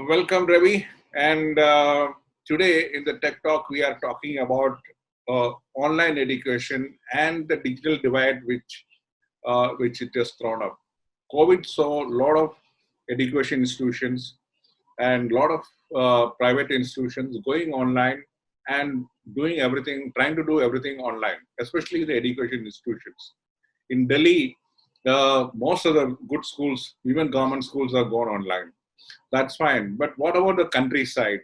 Welcome, Ravi. And today in the Tech Talk, we are talking about online education and the digital divide which it has thrown up. COVID saw a lot of education institutions and a lot of private institutions going online and doing everything, trying to do everything online, especially the education institutions. In Delhi, most of the good schools, even government schools, are gone online. That's fine. But what about the countryside?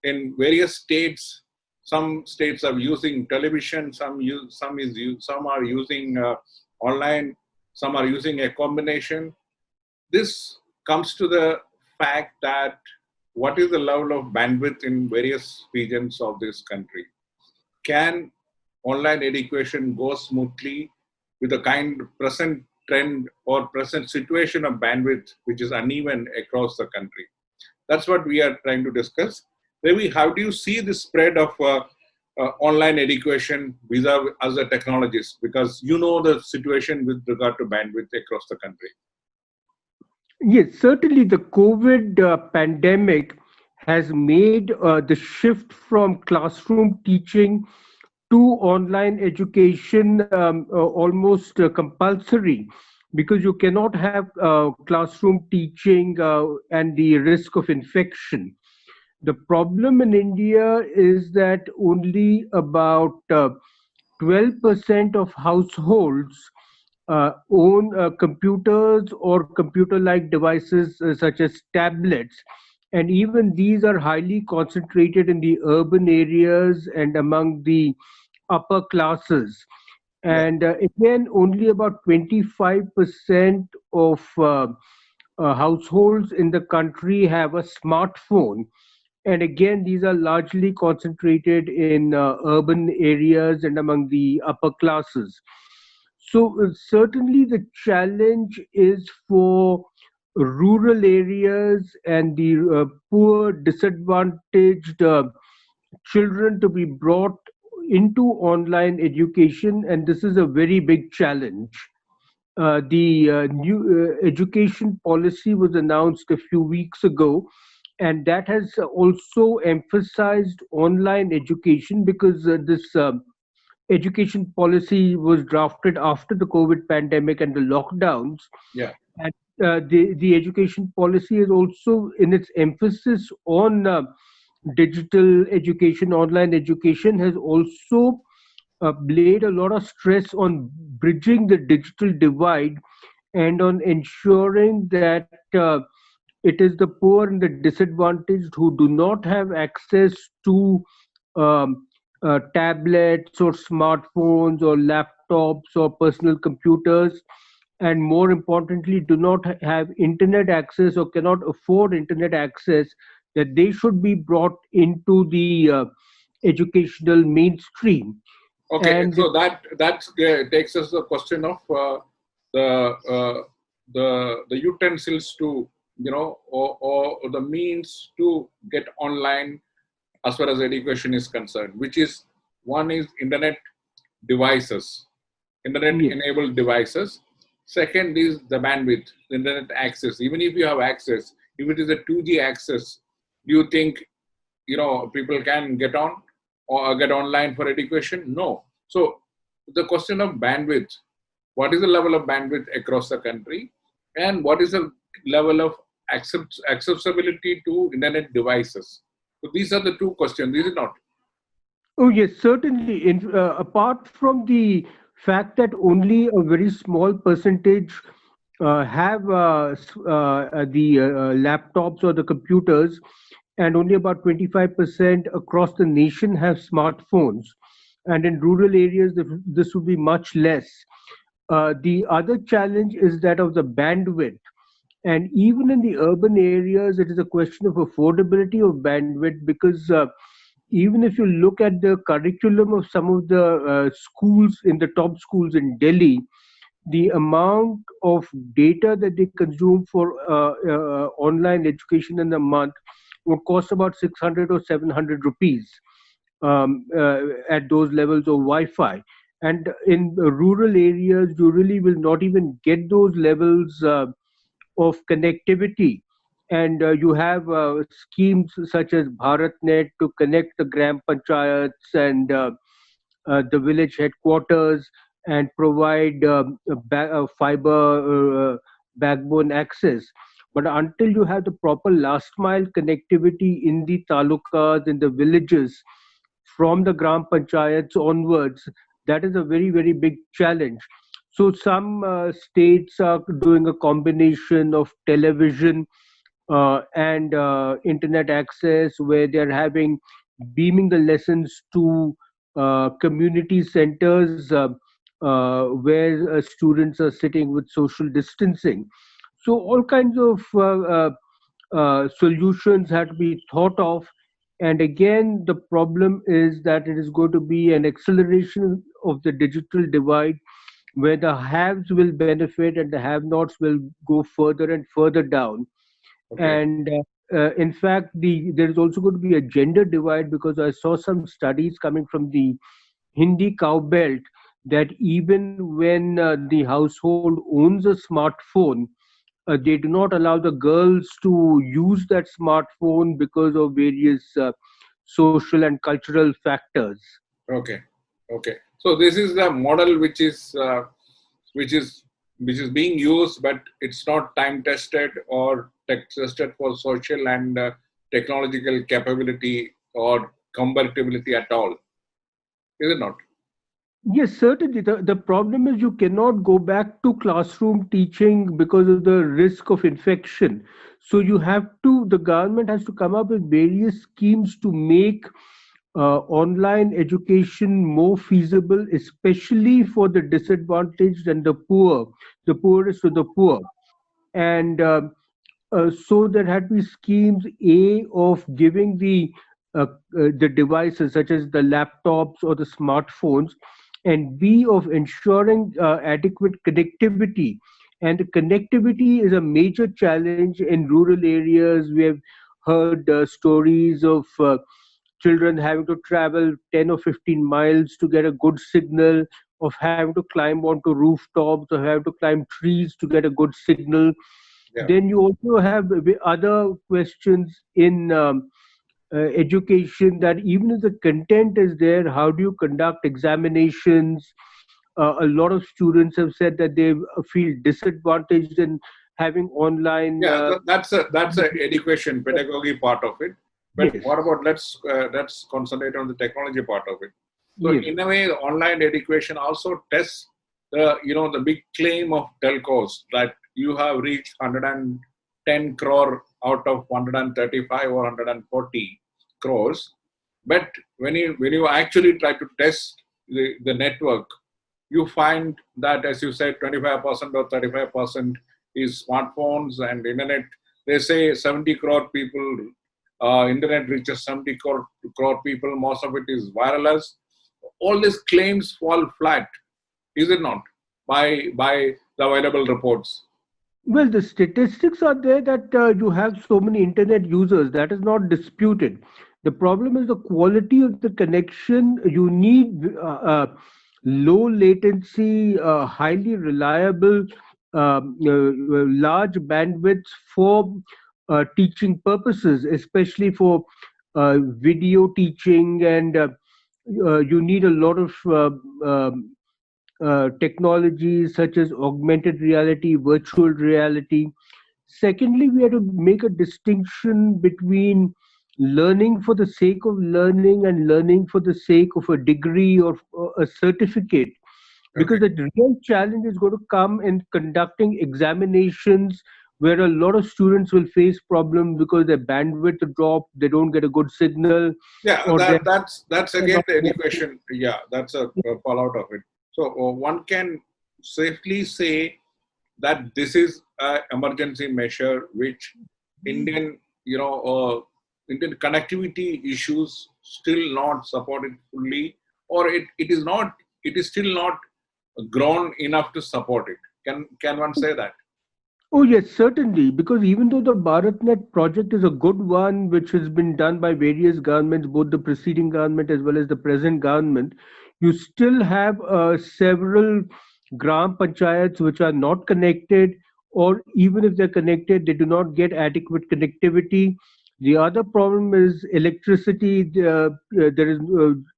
In various states, some states are using television, some are using online, some are using a combination. This comes to the fact that what is the level of bandwidth in various regions of this country? Can online education go smoothly with the kind of present trend or present situation of bandwidth which is uneven across the country? That's what we are trying to discuss. Ravi, how do you see the spread of online education vis-a-vis other technologies? Because you know the situation with regard to bandwidth across the country. Yes, certainly the COVID pandemic has made the shift from classroom teaching to online education almost compulsory, because you cannot have classroom teaching and the risk of infection. The problem in India is that only about 12% of households own computers or computer-like devices such as tablets, and even these are highly concentrated in the urban areas and among the upper classes. Yeah. And again, only about 25% of households in the country have a smartphone. And again, these are largely concentrated in urban areas and among the upper classes. So, certainly the challenge is for rural areas and the poor, disadvantaged children to be brought into online education, and this is a very big challenge. The new education policy was announced a few weeks ago, and that has also emphasized online education, because this education policy was drafted after the COVID pandemic and the lockdowns. Yeah. And the education policy is also, in its emphasis on digital education, online education, has also laid a lot of stress on bridging the digital divide and on ensuring that it is the poor and the disadvantaged who do not have access to um, tablets or smartphones or laptops or personal computers, and more importantly, do not have internet access or cannot afford internet access, that they should be brought into the educational mainstream. Okay. And So that takes us to the question of the the utensils to or the means to get online as far as education is concerned, which is one is internet devices, internet yes, enabled devices. Second is the bandwidth, the internet access. Even if you have access, if it is a 2G access, do you think people can get on or get online for education? No. So the question of bandwidth, what is the level of bandwidth across the country, and what is the level of accessibility to internet devices? So these are the two questions, is it not? oh yes, certainly. Apart from the fact that only a very small percentage have the laptops or the computers, and only about 25% across the nation have smartphones, and in rural areas this would be much less. The other challenge is that of the bandwidth. And even in the urban areas, it is a question of affordability of bandwidth, because even if you look at the curriculum of some of the schools in the top schools in Delhi, the amount of data that they consume for online education in a month would cost about 600 or 700 rupees at those levels of Wi-Fi. And in rural areas, you really will not even get those levels of connectivity. and you have schemes such as BharatNet to connect the gram panchayats and the village headquarters and provide fiber backbone access. But until you have the proper last mile connectivity in the talukas, in the villages, from the gram panchayats onwards, that is a very, very big challenge. So some states are doing a combination of television and internet access, where they're having beaming the lessons to community centers where students are sitting with social distancing. So all kinds of solutions had to be thought of. And again, the problem is that it is going to be an acceleration of the digital divide, where the haves will benefit and the have-nots will go further and further down. Okay. And in fact, there is also going to be a gender divide, because I saw some studies coming from the Hindi cow belt that even when the household owns a smartphone, they do not allow the girls to use that smartphone because of various social and cultural factors. Okay. Okay. So this is the model which is which is being used, but it's not time tested or tech tested for social and technological capability or compatibility at all. Is it not? Yes, certainly. The problem is you cannot go back to classroom teaching because of the risk of infection. So the government has to come up with various schemes to make online education more feasible, especially for the disadvantaged and the poorest of the poor. And so there had to be schemes, A, of giving the devices such as the laptops or the smartphones, and B, of ensuring adequate connectivity. And the connectivity is a major challenge in rural areas. We have heard stories of children having to travel 10 or 15 miles to get a good signal, of having to climb onto rooftops, or have to climb trees to get a good signal. Yeah. Then you also have other questions in education, that even if the content is there, how do you conduct examinations? A lot of students have said that they feel disadvantaged in having online. Yeah, that's a education pedagogy part of it. But Yes, what about let's concentrate on the technology part of it. So yes, in a way, the online education also tests the the big claim of telcos that you have reached 110 crore out of 135 or 140 crores. But when you actually try to test the network, you find that, as you said, 25% or 35% is smartphones and internet. They say 70 crore people, internet reaches 70 crore people. Most of it is wireless. All these claims fall flat, is it not? By the available reports. well, the statistics are there that you have so many internet users. That is not disputed. The problem is the quality of the connection. You need low latency, highly reliable, large bandwidths for teaching purposes, especially for video teaching, and you need a lot of technologies such as augmented reality, virtual reality. Secondly, we have to make a distinction between learning for the sake of learning and learning for the sake of a degree or a certificate. Because Okay. the real challenge is going to come in conducting examinations, where a lot of students will face problems because their bandwidth drop, they don't get a good signal, Yeah, or that's they're again not. the education. Yeah, that's a fallout of it. So one can safely say that this is an emergency measure which Indian, Indian connectivity issues still not supported fully, or it is still not grown enough to support it. Can one say that? Oh, yes, certainly. Because even though the BharatNet project is a good one, which has been done by various governments, both the preceding government as well as the present government, you still have several gram panchayats which are not connected, or even if they're connected, they do not get adequate connectivity. The other problem is electricity. There is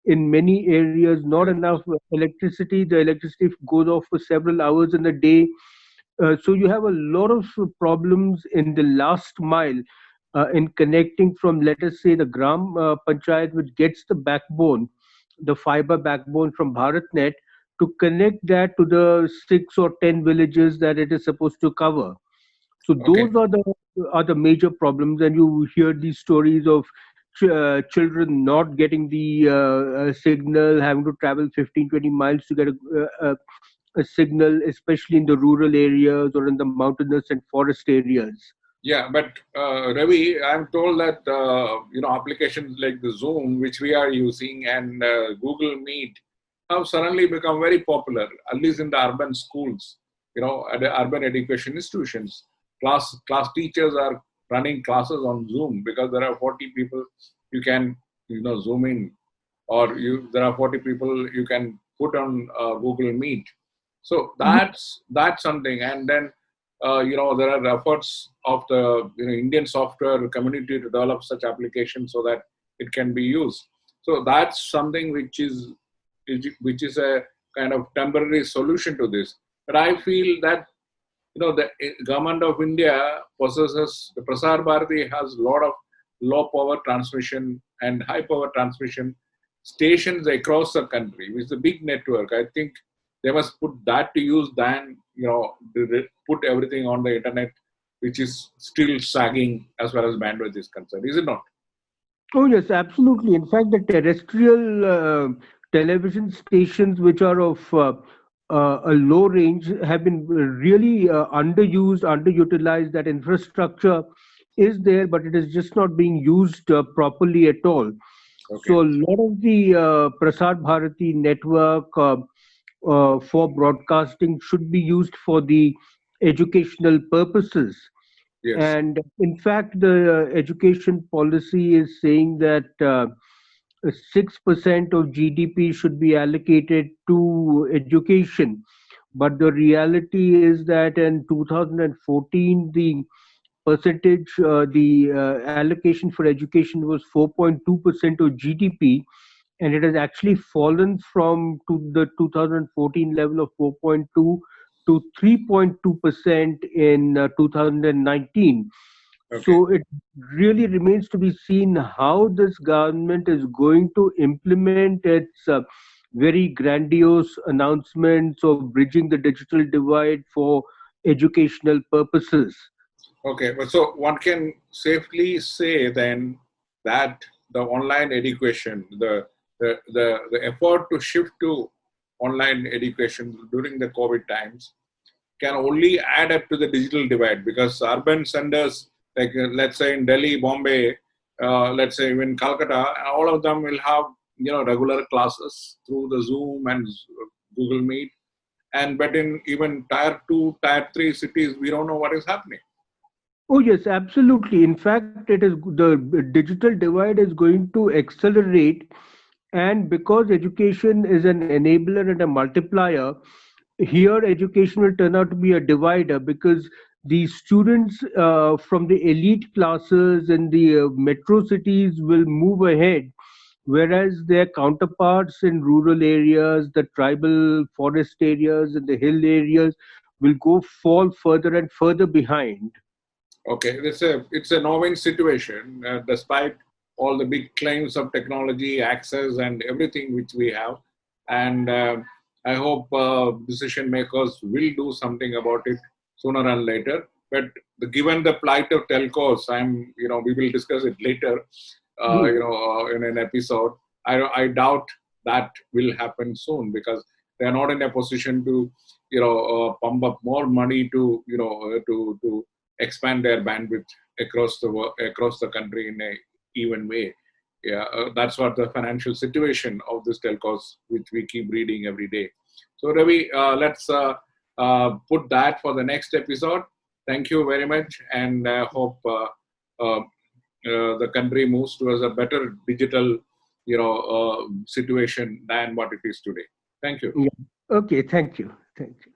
in many areas not enough electricity. The electricity goes off for several hours in a day. So you have a lot of problems in the last mile in connecting from, let us say, the Gram Panchayat, which gets the backbone, the fiber backbone from BharatNet, to connect that to the 6 or 10 villages that it is supposed to cover. So Okay. those are the major problems, and you hear these stories of children not getting the signal, having to travel 15-20 miles to get a signal, especially in the rural areas or in the mountainous and forest areas. Yeah, but Ravi, I'm told that applications like the Zoom, which we are using, and Google Meet have suddenly become very popular, at least in the urban schools. At the urban education institutions, class teachers are running classes on Zoom because there are 40 people you can Zoom in, or there are 40 people you can put on Google Meet. So that's something, and then there are efforts of the Indian software community to develop such applications so that it can be used. So that's something which is a kind of temporary solution to this. But I feel that the government of India possesses, the Prasar Bharati has a lot of low power transmission and high power transmission stations across the country, which is a big network. I think they must put that to use than put everything on the internet, which is still sagging as far as bandwidth is concerned. Is it not? Oh, yes, absolutely. In fact, the terrestrial television stations, which are of a low range, have been really underused, underutilized. That infrastructure is there, but it is just not being used properly at all. Okay. So, a lot of the Prasad Bharati network for broadcasting should be used for the educational purposes. Yes. And in fact, the education policy is saying that 6% of GDP should be allocated to education. But the reality is that in 2014, the percentage, the allocation for education was 4.2% of GDP, and it has actually fallen from to the 2014 level of 4.2 to 3.2% in 2019. Okay. So it really remains to be seen how this government is going to implement its very grandiose announcements of bridging the digital divide for educational purposes. Okay. But so one can safely say then that the online education, the effort to shift to online education during the COVID times can only add up to the digital divide, because urban centers, like let's say in Delhi, Bombay, let's say even Calcutta, all of them will have regular classes through the Zoom and Google Meet. And but in even tier 2, tier 3 cities, we don't know what is happening. Oh, yes, absolutely. In fact, it is the digital divide is going to accelerate, and because education is an enabler and a multiplier, here education will turn out to be a divider, because the students from the elite classes in the metro cities will move ahead, whereas their counterparts in rural areas, the tribal forest areas, and the hill areas will go fall further and further behind. Okay, it's a no-win situation, despite all the big claims of technology, access, and everything which we have. And I hope decision makers will do something about it sooner and later. But given the plight of telcos, we will discuss it later, in an episode. I doubt that will happen soon, because they are not in a position to, pump up more money to, to expand their bandwidth across the country in a even way. Yeah, that's what the financial situation of this telcos, which we keep reading every day. So Ravi, let's put that for the next episode. Thank you very much, and hope the country moves towards a better digital, situation than what it is today. Thank you. Yeah. Okay, thank you. Thank you.